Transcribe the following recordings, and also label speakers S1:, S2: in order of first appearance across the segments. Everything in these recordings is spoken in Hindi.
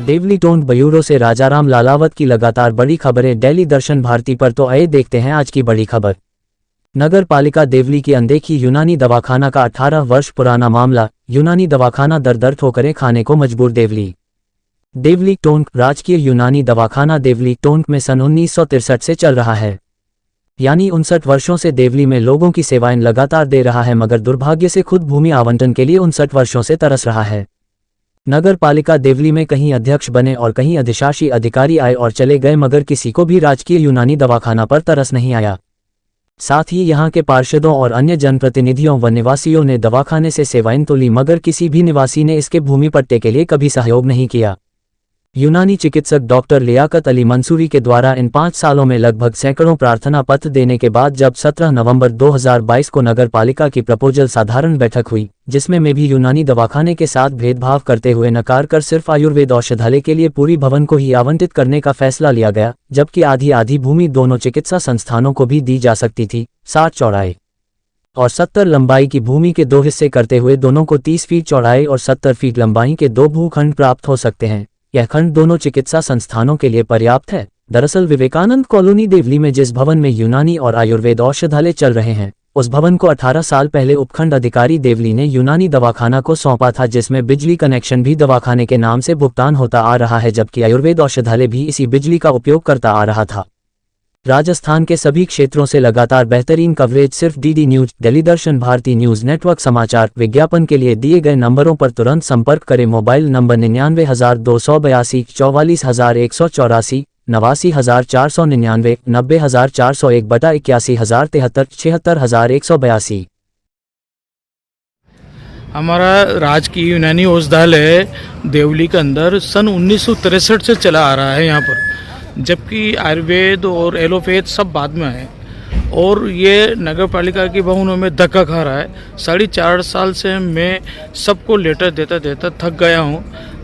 S1: देवली टोंक ब्यूरो से राजाराम लालावत की लगातार बड़ी खबरें डेली दर्शन भारती पर। तो आइए देखते हैं आज की बड़ी खबर। नगर पालिका देवली की अनदेखी यूनानी दवाखाना का 18 वर्ष पुराना मामला। यूनानी दवाखाना दर ठोकरें खाने को मजबूर। देवली टोंक राजकीय यूनानी दवाखाना देवली टोंक में सन 1963 से चल रहा है, यानी 59 वर्षों से देवली में लोगों की सेवाएं लगातार दे रहा है, मगर दुर्भाग्य से खुद भूमि आवंटन के लिए 59 वर्षों से तरस रहा है। नगर पालिका देवली में कहीं अध्यक्ष बने और कहीं अधिशासी अधिकारी आए और चले गए, मगर किसी को भी राजकीय यूनानी दवाखाना पर तरस नहीं आया। साथ ही यहां के पार्षदों और अन्य जनप्रतिनिधियों व निवासियों ने दवाखाने से सेवाएं तो ली, मगर किसी भी निवासी ने इसके भूमि पट्टे के लिए कभी सहयोग नहीं किया। यूनानी चिकित्सक डॉक्टर लियाकत अली मंसूरी के द्वारा इन 5 सालों में लगभग सैकड़ों प्रार्थना पत्र देने के बाद जब 17 नवंबर 2022 को नगर पालिका की प्रपोजल साधारण बैठक हुई, जिसमें मैं भी यूनानी दवाखाने के साथ भेदभाव करते हुए नकार कर सिर्फ आयुर्वेद औषधालय के लिए पूरी भवन को ही आवंटित करने का फैसला लिया गया, जबकि आधी भूमि दोनों चिकित्सा संस्थानों को भी दी जा सकती थी। 60 चौड़ाई और 70 लंबाई की भूमि के 2 हिस्से करते हुए दोनों को 30 फीट चौड़ाई और 70 फीट लंबाई के 2 भूखंड प्राप्त हो सकते हैं। यह खंड दोनों चिकित्सा संस्थानों के लिए पर्याप्त है। दरअसल विवेकानंद कॉलोनी देवली में जिस भवन में यूनानी और आयुर्वेद औषधालय चल रहे हैं, उस भवन को 18 साल पहले उपखंड अधिकारी देवली ने यूनानी दवाखाना को सौंपा था, जिसमें बिजली कनेक्शन भी दवाखाने के नाम से भुगतान होता आ रहा है, जबकि आयुर्वेद औषधालय भी इसी बिजली का उपयोग करता आ रहा था। राजस्थान के सभी क्षेत्रों से लगातार बेहतरीन कवरेज सिर्फ डीडी न्यूज, डेली दर्शन भारती न्यूज नेटवर्क समाचार। विज्ञापन के लिए दिए गए नंबरों पर तुरंत संपर्क करें। मोबाइल नंबर 99,282 44,184, 89,499, 90,401 बटा 81,073, 76,182।
S2: हमारा राजकीय यूनानी औषधालय देवली के अंदर सन 1963 से चला आ रहा है यहाँ पर, जबकि आयुर्वेद और एलोपैथ सब बाद में आए और ये नगर पालिका की भवनों में धक्का खा रहा है। 4.5 साल से मैं सबको लेटर देता थक गया हूँ।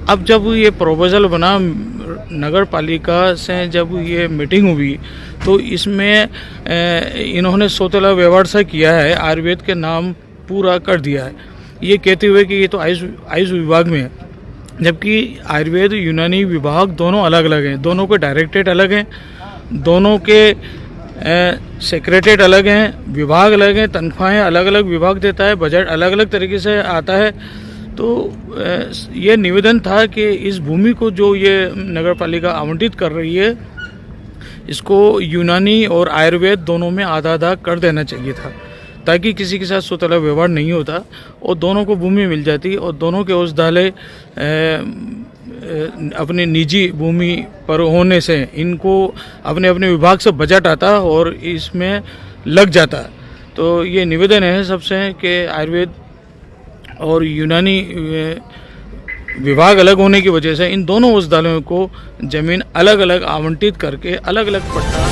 S2: अब जब ये प्रपोजल बना नगर पालिका से, जब ये मीटिंग हुई तो इसमें इन्होंने सौतेला व्यवहार सा किया है, आयुर्वेद के नाम पूरा कर दिया है, ये कहते हुए कि ये तो आयुष विभाग में है, जबकि आयुर्वेद यूनानी विभाग दोनों अलग अलग हैं, दोनों के डायरेक्टरेट अलग हैं, दोनों के सेक्रेटरीट अलग हैं, विभाग अलग हैं, तनख्वाहें अलग अलग विभाग देता है, बजट अलग अलग तरीके से आता है। तो ये निवेदन था कि इस भूमि को जो ये नगर पालिका आवंटित कर रही है, इसको यूनानी और आयुर्वेद दोनों में आधा कर देना चाहिए था, ताकि किसी के साथ सौतेला व्यवहार नहीं होता और दोनों को भूमि मिल जाती और दोनों के औषधालय अपने निजी भूमि पर होने से इनको अपने विभाग से बजट आता और इसमें लग जाता। तो ये निवेदन है सबसे कि आयुर्वेद और यूनानी विभाग अलग होने की वजह से इन दोनों औषधालयों को जमीन अलग अलग आवंटित करके अलग अलग पट्टा